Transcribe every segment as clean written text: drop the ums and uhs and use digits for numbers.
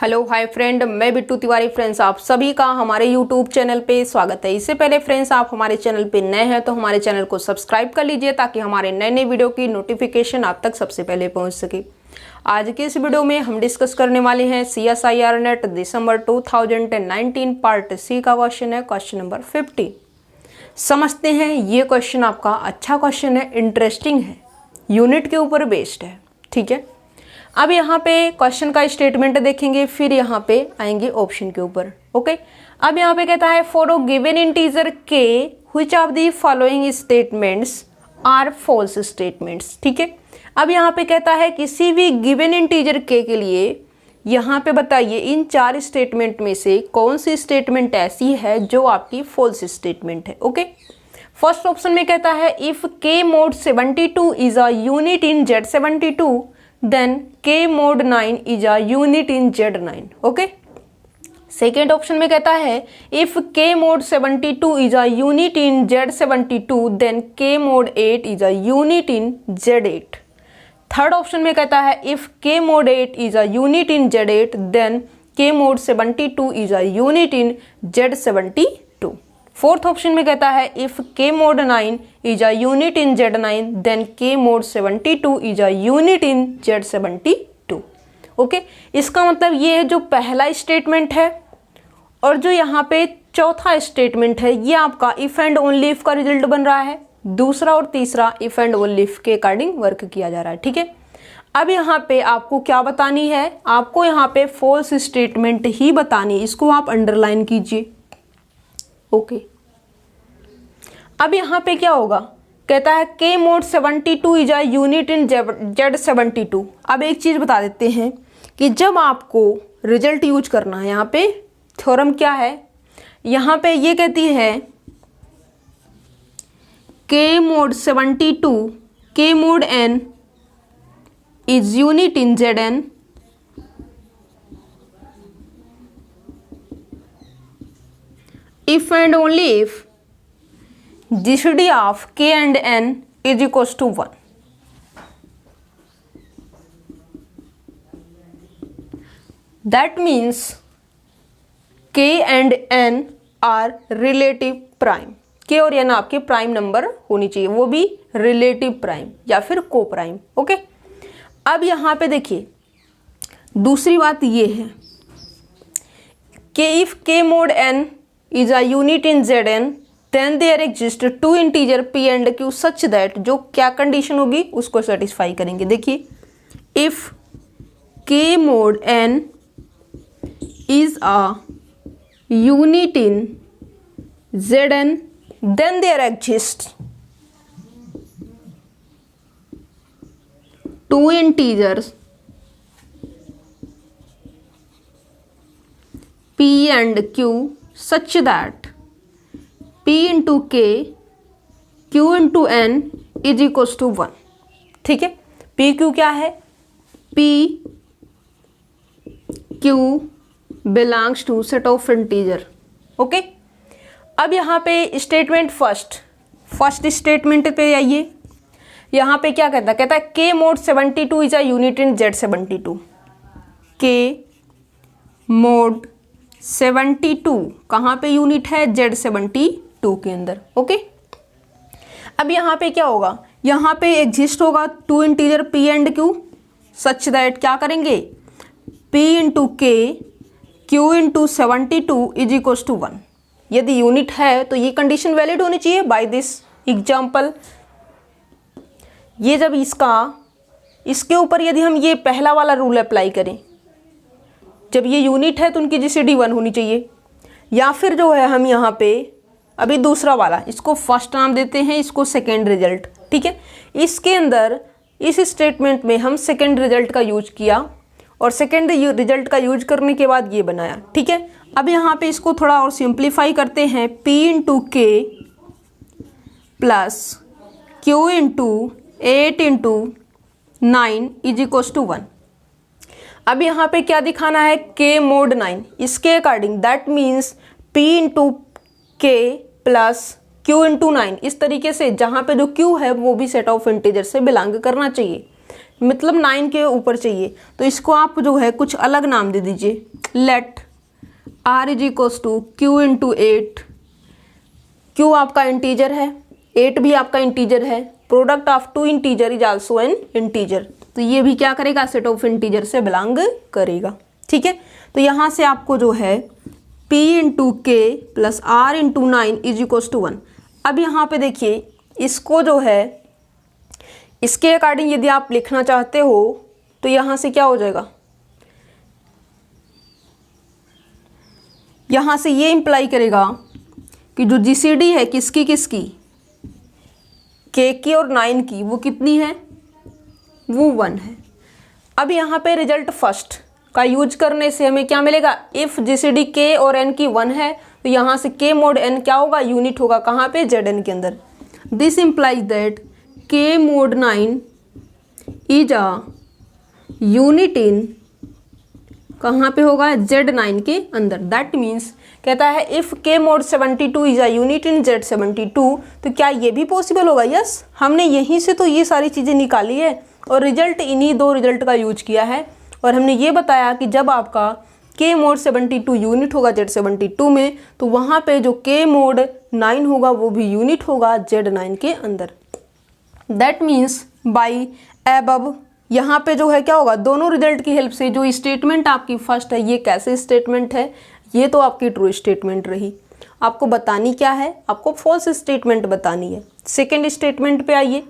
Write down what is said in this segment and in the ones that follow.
Hello hi friend, मैं Bittu Tiwari. Friends, आप सभी का हमारे यूट्यूब चैनल पे स्वागत है। इससे पहले फ्रेंड्स, आप हमारे चैनल पे नए हैं तो हमारे चैनल को सब्सक्राइब कर लीजिए ताकि हमारे नए नए वीडियो की नोटिफिकेशन आप तक सबसे पहले पहुंच सके। आज के इस वीडियो में हम डिस्कस करने वाले हैं CSIR नेट दिसंबर 2019 पार्ट सी का क्वेश्चन है, क्वेश्चन नंबर 50। समझते हैं, ये क्वेश्चन आपका अच्छा क्वेश्चन है, इंटरेस्टिंग है, यूनिट के ऊपर बेस्ड है। ठीक है, अब यहाँ पे क्वेश्चन का स्टेटमेंट देखेंगे, फिर यहाँ पे आएंगे ऑप्शन के ऊपर। ओके, अब यहाँ पे कहता है for a given integer k which of the following statements are false statements. ठीक है, अब यहाँ पे कहता है किसी भी गिवन इंटीजर के लिए यहाँ पे बताइए इन चार स्टेटमेंट में से कौन सी स्टेटमेंट ऐसी है जो आपकी फॉल्स स्टेटमेंट है। ओके, फर्स्ट ऑप्शन में कहता है if k mod 72 is a unit in Z72 then k mod 9 is a unit in Z9। Okay, second option में कहता है if k mod 72 is a unit in Z72 then k mod 8 is a unit in Z8। Third option में कहता है if k mod 8 is a unit in Z8 then k mod 72 is a unit in Z72। Fourth option में कहता है if k mod 9 is a unit in Z9 then k mod 72 is a unit in Z72। Okay, इसका मतलब ये है जो पहला statement है और जो यहाँ पे चौथा स्टेटमेंट है ये आपका इफ एंड ओनली इफ का रिजल्ट बन रहा है। दूसरा और तीसरा इफ एंड ओनली इफ के अकॉर्डिंग वर्क किया जा रहा है। ठीक है, अब यहाँ पे आपको क्या बतानी है, आपको यहाँ पे फॉल्स स्टेटमेंट ही बतानी, इसको आप अंडरलाइन कीजिए। ओके, अब यहाँ पे क्या होगा, कहता है k mod 72 is a unit in Z72। अब एक चीज बता देते हैं कि जब आपको रिजल्ट यूज करना है, यहाँ पे थ्योरम क्या है, यहाँ पे ये कहती है k mod 72 k mod n is unit in Zn if and only if GCD of k and n is equals to 1। That means k and n are relative prime। k और n आपके prime number होनी चाहिए, वो भी relative prime या फिर को prime. Okay, अब यहाँ पे देखिए दूसरी बात ये है कि if k mod n is a unit in Zn then there exist two integer p and q such that, जो क्या कंडीशन होगी उसको सेटिस्फाई करेंगे। देखिए if k mod n is a unit in Zn then there exist two integers p and q such that p into k q into n is equals to 1। ठीक है, p q क्या है, p q belongs to set of integer। Okay, अब यहाँ पे statement first statement पे आइए। यहाँ पे क्या कहता है k mod 72 is a unit in Z72। k mod 72 कहाँ पे यूनिट है, Z72 के अंदर। ओके, अब यहाँ पे क्या होगा, यहाँ पे एग्जिस्ट होगा two integer p and q such that क्या करेंगे p into k q into 72 is equal to 1। यदि यूनिट है तो ये कंडीशन वैलिड होनी चाहिए। बाय दिस एग्जाम्पल, ये जब इसके ऊपर यदि हम ये पहला वाला रूल अप्लाई करें, जब ये यूनिट है तो उनकी GCD 1 होनी चाहिए, या फिर जो है हम यहाँ पे अभी दूसरा वाला, इसको फर्स्ट नाम देते हैं, इसको सेकेंड रिजल्ट। ठीक है, इसके अंदर इस स्टेटमेंट में हम सेकेंड रिजल्ट का यूज किया और सेकेंड रिजल्ट का यूज करने के बाद ये बनाया। ठीक है, अब यहाँ पे इसको थोड़ा और सिंप्लीफाई करते हैं, p into k plus q into 8 into 9 is equal to 1। अब यहाँ पे क्या दिखाना है, k mod 9 इसके according, that means p into k plus q into 9, इस तरीके से जहाँ पे जो q है वो भी सेट ऑफ इंटीजर से बिलोंग करना चाहिए। मतलब 9 के ऊपर चाहिए, तो इसको आप जो है कुछ अलग नाम दे दीजिए। Let r is equals to q into 8। q आपका इंटीजर है, 8 भी आपका इंटीजर है, product of two integer is also an integer, तो ये भी क्या करेगा, सेट ऑफ इंटीजर से बिलोंग करेगा। ठीक है, तो यहाँ से आपको जो है p into k plus r into 9 is equals to 1। अब यहाँ पे देखिए इसको जो है इसके अकॉर्डिंग यदि आप लिखना चाहते हो तो यहाँ से क्या हो जाएगा, यहाँ से ये इंप्लाई करेगा कि जो जीसीडी है किसकी किसकी, के की और 9 की, वो कितनी है, वो 1 है। अब यहाँ पे रिजल्ट फर्स्ट का यूज करने से हमें क्या मिलेगा, इफ़ जीसीडी के और एन की 1 है तो यहाँ से के मोड एन क्या होगा, यूनिट होगा, कहाँ पे, जेड एन के अंदर। दिस इम्प्लाइज दैट के मोड 9 इज अ यूनिट इन, कहाँ पे होगा, Z9 के अंदर। दैट मीन्स कहता है इफ़ के mod 72 is a unit in Z72, तो क्या ये भी पॉसिबल होगा, यस। हमने यहीं से तो ये सारी चीज़ें निकाली है और रिजल्ट इन्हीं दो रिजल्ट का यूज किया है, और हमने ये बताया कि जब आपका के मोड 72 यूनिट होगा Z72 में, तो वहाँ पे जो के मोड 9 होगा वो भी यूनिट होगा Z9 के अंदर। दैट मीन्स बाई एबव, यहाँ पे जो है क्या होगा, दोनों रिजल्ट की हेल्प से जो स्टेटमेंट आपकी फर्स्ट है, ये कैसे स्टेटमेंट है, ये तो आपकी ट्रू स्टेटमेंट रही। आपको बतानी क्या है, आपको फॉल्स स्टेटमेंट बतानी है। सेकेंड स्टेटमेंट पे आइए,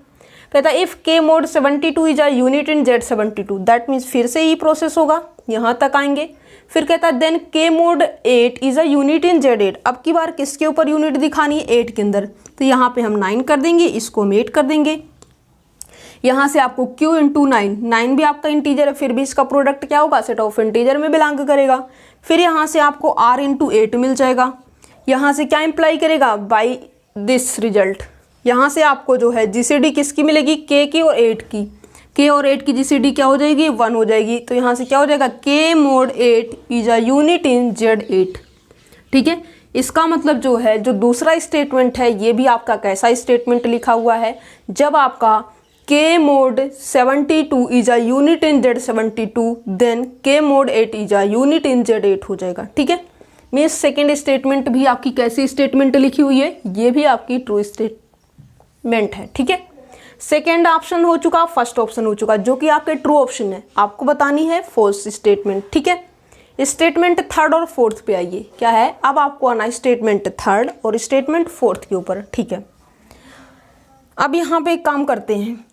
कहता है इफ़ के mod 72 is a unit in Z72, that means फिर से ही प्रोसेस होगा, यहाँ तक आएंगे। फिर कहता है then K mod 8 is a unit in Z8। अब की बार किसके ऊपर यूनिट दिखानी है, 8 के अंदर, तो यहाँ पे हम 9 कर देंगे, इसको हम 8 कर देंगे। यहाँ से आपको q इंटू 9 भी आपका इंटीजर है, फिर भी इसका प्रोडक्ट क्या होगा, सेट ऑफ इंटीजर में बिलोंग करेगा। फिर यहाँ से आपको r इंटू 8 मिल जाएगा। यहाँ से क्या इंप्लाई करेगा, बाई दिस रिजल्ट, यहाँ से आपको जो है जीसीडी किसकी मिलेगी, k की और 8 की, k और 8 की जीसीडी क्या हो जाएगी, 1 हो जाएगी। तो यहाँ से क्या हो जाएगा, k mode 8 is a unit in Z8। ठीक है, इसका मतलब जो है जो दूसरा स्टेटमेंट है, ये भी आपका कैसा स्टेटमेंट लिखा हुआ है, जब आपका K mod 72 is a unit in Z72, then K mod 8 is a unit in Z8 हो जाएगा। ठीक है, मीन्स सेकेंड स्टेटमेंट भी आपकी कैसी स्टेटमेंट लिखी हुई है, ये भी आपकी ट्रू स्टेटमेंट है। ठीक है, सेकेंड ऑप्शन हो चुका, फर्स्ट ऑप्शन हो चुका, जो कि आपके ट्रू ऑप्शन है। आपको बतानी है फॉल्स स्टेटमेंट। ठीक है, स्टेटमेंट थर्ड और फोर्थ पे आइए, क्या है, अब आपको आना है स्टेटमेंट थर्ड और स्टेटमेंट फोर्थ के ऊपर। ठीक है, अब यहाँ पे एक काम करते हैं,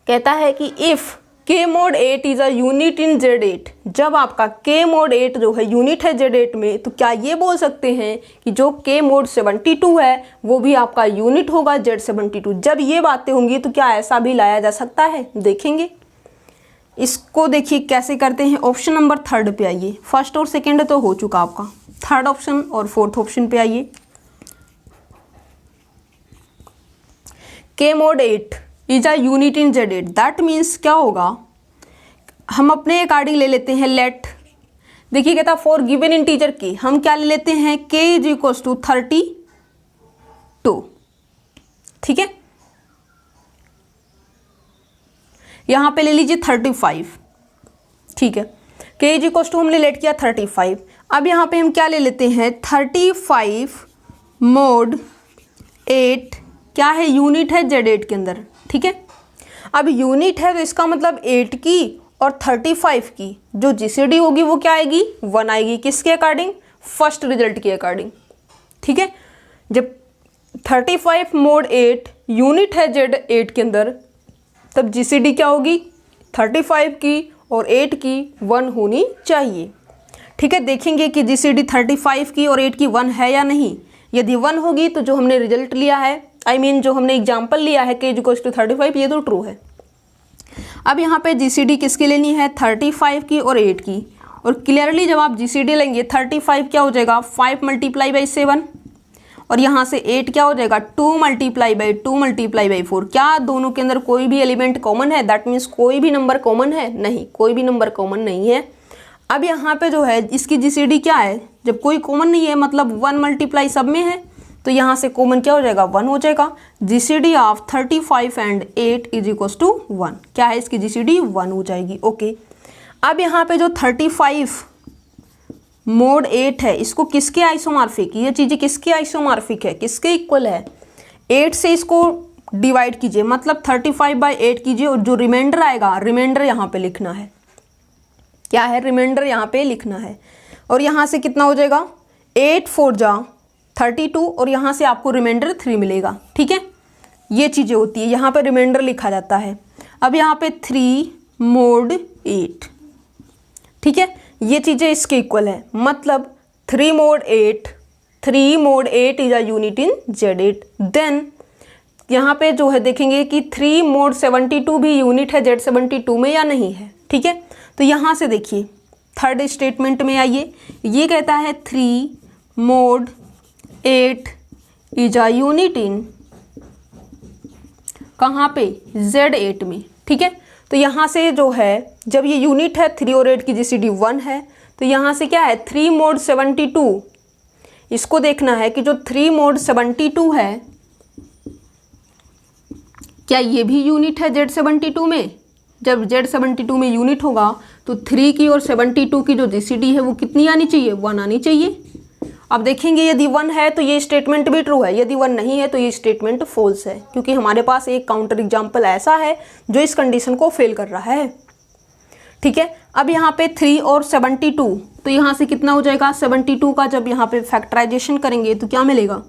कहता है कि इफ़ के mod 8 is a unit in Z8, जब आपका के मोड 8 जो है यूनिट है Z8 में, तो क्या ये बोल सकते हैं कि जो के मोड 72 है वो भी आपका यूनिट होगा Z72। जब ये बातें होंगी तो क्या ऐसा भी लाया जा सकता है, देखेंगे। इसको देखिए कैसे करते हैं। ऑप्शन नंबर थर्ड पे आइए, फर्स्ट और सेकेंड तो हो चुका आपका, थर्ड ऑप्शन और फोर्थ ऑप्शन पे आइए। के mod 8 is a unit in Z8, that means क्या होगा, हम अपने अकॉर्डिंग ले लेते हैं लेट, देखिए कहता फॉर गिवन इंटीजर के, हम क्या ले लेते हैं, k इज इक्वल्स टू 32। ठीक है, यहां पे ले लीजिए 35। ठीक है, k इज इक्वल्स टू हमने लेट किया 35। अब यहां पे हम क्या ले लेते हैं, 35 मोड 8 क्या है, यूनिट है Z8 के अंदर। ठीक है, अब यूनिट है तो इसका मतलब 8 की और 35 की जो जीसीडी होगी वो क्या आएगी, 1 आएगी। किसके अकॉर्डिंग, फर्स्ट रिजल्ट के अकॉर्डिंग। ठीक है, जब 35 मोड 8 यूनिट है Z8 के अंदर, तब जीसीडी क्या होगी, 35 की और 8 की 1 होनी चाहिए। ठीक है, देखेंगे कि जीसीडी 35 की और 8 की 1 है या नहीं। यदि 1 होगी तो जो हमने रिजल्ट लिया है, जो हमने एग्जाम्पल लिया है k = 35, ये तो ट्रू है। अब यहाँ पे जीसीडी किसकी लेनी है, 35 की और 8 की, और क्लियरली जब आप जीसीडी लेंगे 35 क्या हो जाएगा, 5 × 7, और यहाँ से 8 क्या हो जाएगा, 2 × 2 × 4। क्या दोनों के अंदर कोई भी एलिमेंट कॉमन है, दैट मीन्स कोई भी नंबर कॉमन है, नहीं, कोई भी नंबर कॉमन नहीं है। अब यहाँ पे जो है इसकी जीसीडी क्या है, जब कोई कॉमन नहीं है मतलब 1 × सब में है, तो यहाँ से कॉमन क्या हो जाएगा, 1 हो जाएगा। GCD of 35 and 8 is equal to 1, क्या है इसकी जीसीडी 1 हो जाएगी। ओके, अब यहाँ पे जो 35 मोड 8 है, इसको किसके आइसोमॉर्फिक, ये चीज़ें किसके आइसोमॉर्फिक है, किसके इक्वल है, 8 से इसको डिवाइड कीजिए, मतलब 35/8 कीजिए, और जो रिमाइंडर आएगा, रिमाइंडर यहाँ पे लिखना है, क्या है, रिमाइंडर यहाँ पे लिखना है। और यहाँ से कितना हो जाएगा, 8 4 जा 32, और यहाँ से आपको रिमाइंडर 3 मिलेगा। ठीक है, ये चीज़ें होती है, यहाँ पे रिमाइंडर लिखा जाता है। अब यहाँ पे 3 मोड 8, ठीक है, ये चीज़ें इसके इक्वल है, मतलब 3 mod 8 is a unit in Z8। Then यहाँ पे जो है देखेंगे कि 3 मोड 72 भी यूनिट है Z72 में या नहीं है। ठीक है, तो यहाँ से देखिए थर्ड स्टेटमेंट में आइए, ये कहता है 3 मोड 8 इज अ यूनिट इन, कहाँ पे, Z8 में। ठीक है, तो यहाँ से जो है जब ये यूनिट है 3 और 8 की जीसीडी 1 है, तो यहाँ से क्या है 3 मोड 72, इसको देखना है कि जो 3 मोड 72 है क्या ये भी यूनिट है Z72 में। जब Z72 में यूनिट होगा तो 3 की और 72 की जो जीसीडी है वो कितनी आनी चाहिए, 1 आनी चाहिए। अब देखेंगे यदि 1 है तो ये स्टेटमेंट भी ट्रू है, यदि 1 नहीं है तो ये स्टेटमेंट फॉल्स है, क्योंकि हमारे पास एक काउंटर एग्जाम्पल ऐसा है जो इस कंडीशन को फेल कर रहा है। ठीक है, अब यहाँ पे 3 और 72, तो यहाँ से कितना हो जाएगा, 72 का जब यहाँ पे फैक्टराइजेशन करेंगे तो क्या मिलेगा,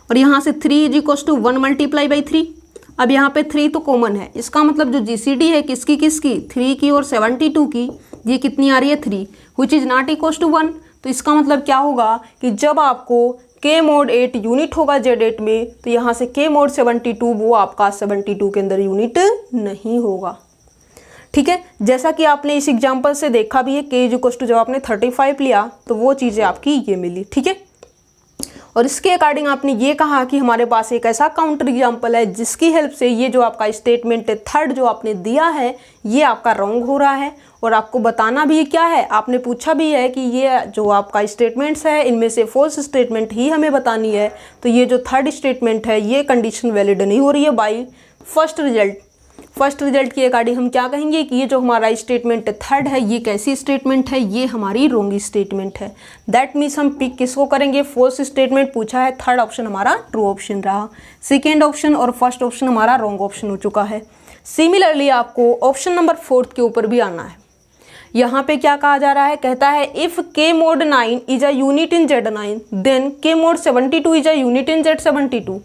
और यहाँ से 3 is equal to 1 multiply by 3। अब यहाँ पे 3 तो कॉमन है, इसका मतलब जो जीसीडी है किसकी किसकी, 3 की और 72 की, ये कितनी आ रही है 3, which is not equal to 1। तो इसका मतलब क्या होगा कि जब आपको K मोड 8 यूनिट होगा Z8 में, तो यहाँ से K मोड 72 वो आपका 72 के अंदर यूनिट नहीं होगा। ठीक है, जैसा कि आपने इस एग्जाम्पल से देखा भी है, K इज इक्वल टू जब आपने 35 लिया तो वो चीज़ें आपकी ये मिली। ठीक है, और इसके अकॉर्डिंग आपने ये कहा कि हमारे पास एक ऐसा काउंटर एग्जाम्पल है जिसकी हेल्प से ये जो आपका स्टेटमेंट है थर्ड जो आपने दिया है ये आपका रॉन्ग हो रहा है, और आपको बताना भी क्या है, आपने पूछा भी है कि ये जो आपका स्टेटमेंट्स है इनमें से फॉल्स स्टेटमेंट ही हमें बतानी है। तो ये जो थर्ड स्टेटमेंट है ये कंडीशन वैलिड नहीं हो रही है बाई फर्स्ट रिजल्ट के अकॉर्डिंग हम क्या कहेंगे कि ये जो हमारा स्टेटमेंट थर्ड है ये कैसी स्टेटमेंट है, ये हमारी रॉन्ग स्टेटमेंट है। दैट मीन्स हम पिक किसको करेंगे, फॉल्स स्टेटमेंट पूछा है, थर्ड ऑप्शन हमारा ट्रू ऑप्शन रहा, सेकेंड ऑप्शन और फर्स्ट ऑप्शन हमारा रॉन्ग ऑप्शन हो चुका है। सिमिलरली आपको ऑप्शन नंबर 4 के ऊपर भी आना है। यहाँ पे क्या कहा जा रहा है, कहता है if K mod 9 is a unit in Z9 then K mod 72 is a unit in Z72।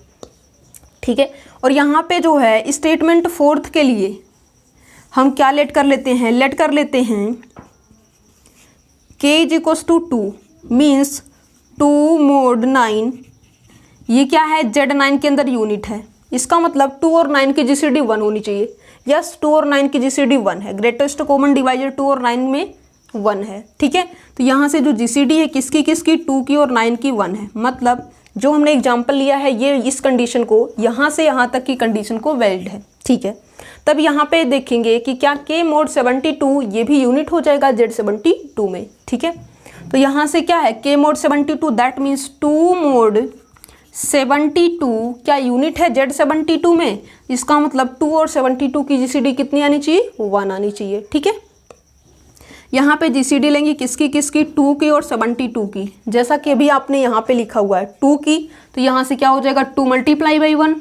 ठीक है, और यहाँ पे जो है स्टेटमेंट 4 के लिए हम क्या लेट कर लेते हैं K is equal to 2 means 2 mod 9, ये क्या है Z9 के अंदर यूनिट है, इसका मतलब 2 और 9 की जीसीडी 1 होनी चाहिए। यस, 2 और 9 की जीसीडी 1 है, ग्रेटेस्ट कॉमन डिवाइजर 2 और 9 में 1 है। ठीक है, तो यहाँ से जो जीसीडी है किसकी 2 की और 9 की 1 है, मतलब जो हमने एग्जाम्पल लिया है ये इस कंडीशन को यहाँ से यहाँ तक की कंडीशन को वैलिड है। ठीक है, तब यहाँ पे देखेंगे कि क्या K मोड 72 ये भी यूनिट हो जाएगा Z72 में। ठीक है, तो यहाँ से क्या है K mod 72 that means 2 mode 72 क्या यूनिट है Z72 में, इसका मतलब 2 और 72 की जीसीडी कितनी आनी चाहिए, 1 आनी चाहिए। ठीक है, यहाँ पे जीसीडी लेंगे किसकी 2 की और 72 की, जैसा कि अभी आपने यहाँ पे लिखा हुआ है 2 की, तो यहाँ से क्या हो जाएगा 2 मल्टीप्लाई बाई 1,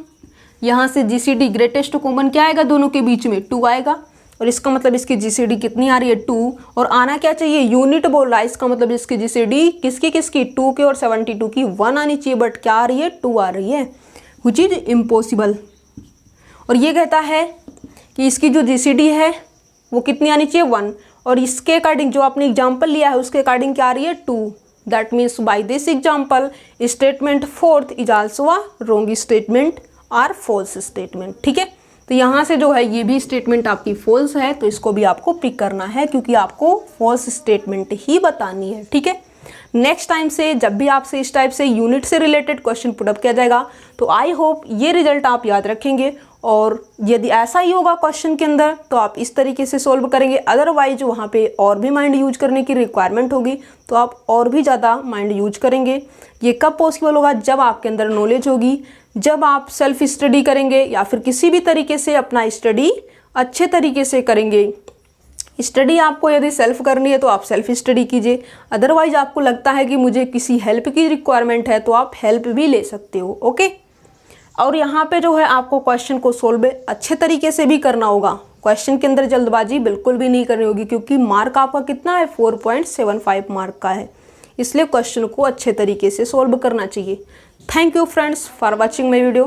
यहाँ से जीसीडी ग्रेटेस्ट कॉमन क्या आएगा दोनों के बीच में 2 आएगा, और इसका मतलब इसकी जीसीडी कितनी आ रही है 2, और आना क्या चाहिए यूनिट बोल रहा है, इसका मतलब इसकी जीसीडी किसकी 2 की और 72 की 1 आनी चाहिए, बट क्या आ रही है 2 आ रही है, व्हिच इज इम्पॉसिबल। और ये कहता है कि इसकी जो जीसीडी है वो कितनी आनी चाहिए 1, और इसके अकॉर्डिंग जो आपने एग्जाम्पल लिया है उसके अकॉर्डिंग क्या आ रही है 2। That means by this example statement 4 is also a wrong statement और फॉल्स स्टेटमेंट। ठीक है, तो यहाँ से जो है ये भी स्टेटमेंट आपकी फॉल्स है, तो इसको भी आपको पिक करना है क्योंकि आपको फॉल्स स्टेटमेंट ही बतानी है। ठीक है, नेक्स्ट टाइम से जब भी आपसे इस टाइप से यूनिट से रिलेटेड क्वेश्चन पुटअप किया जाएगा तो आई होप ये रिजल्ट आप याद रखेंगे और यदि ऐसा ही होगा क्वेश्चन के अंदर तो आप इस तरीके से सोल्व करेंगे, अदरवाइज वहाँ पे और भी माइंड यूज करने की रिक्वायरमेंट होगी तो आप और भी ज़्यादा माइंड यूज करेंगे। ये कब पॉसिबल होगा? जब आपके अंदर नॉलेज होगी, जब आप सेल्फ स्टडी करेंगे या फिर किसी भी तरीके से अपना स्टडी अच्छे तरीके से करेंगे। स्टडी आपको यदि सेल्फ करनी है तो आप सेल्फ स्टडी कीजिए, अदरवाइज आपको लगता है कि मुझे किसी हेल्प की रिक्वायरमेंट है तो आप हेल्प भी ले सकते हो। ओके, और यहाँ पे जो है आपको क्वेश्चन को सोल्व अच्छे तरीके से भी करना होगा। क्वेश्चन के अंदर जल्दबाजी बिल्कुल भी नहीं करनी होगी, क्योंकि मार्क आपका कितना है? 4.75 मार्क का है, इसलिए क्वेश्चन को अच्छे तरीके से सोल्व करना चाहिए। Thank you friends for watching my video.